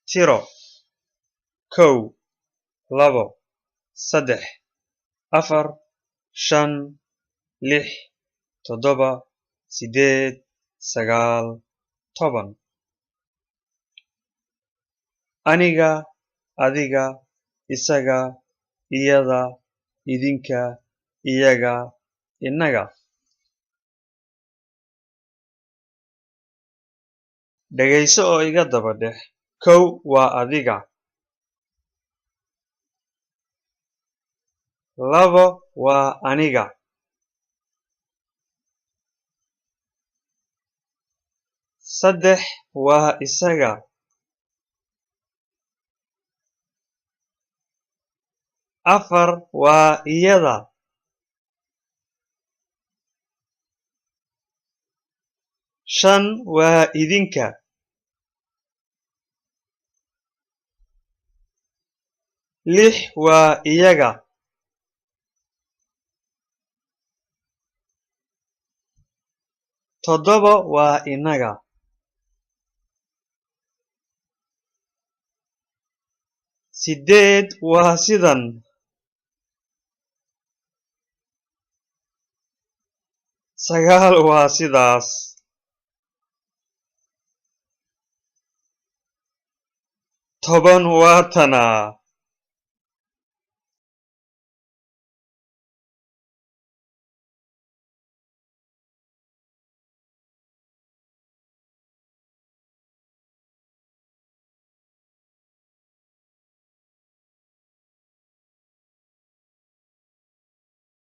tiro kow labo saddex afar shan lix toddoba sideed sagaal toban aniga adiga isaga iyada idinka iyaga innaga dhegayso oo iga daba dheh kow waa adiga labo waa aniga saddex waa isaga afar waa iyada shan waa idinka lix waa iyaga toddoba waa innaga sideed waa sidan sagaal waa sidaas toban waa tanaa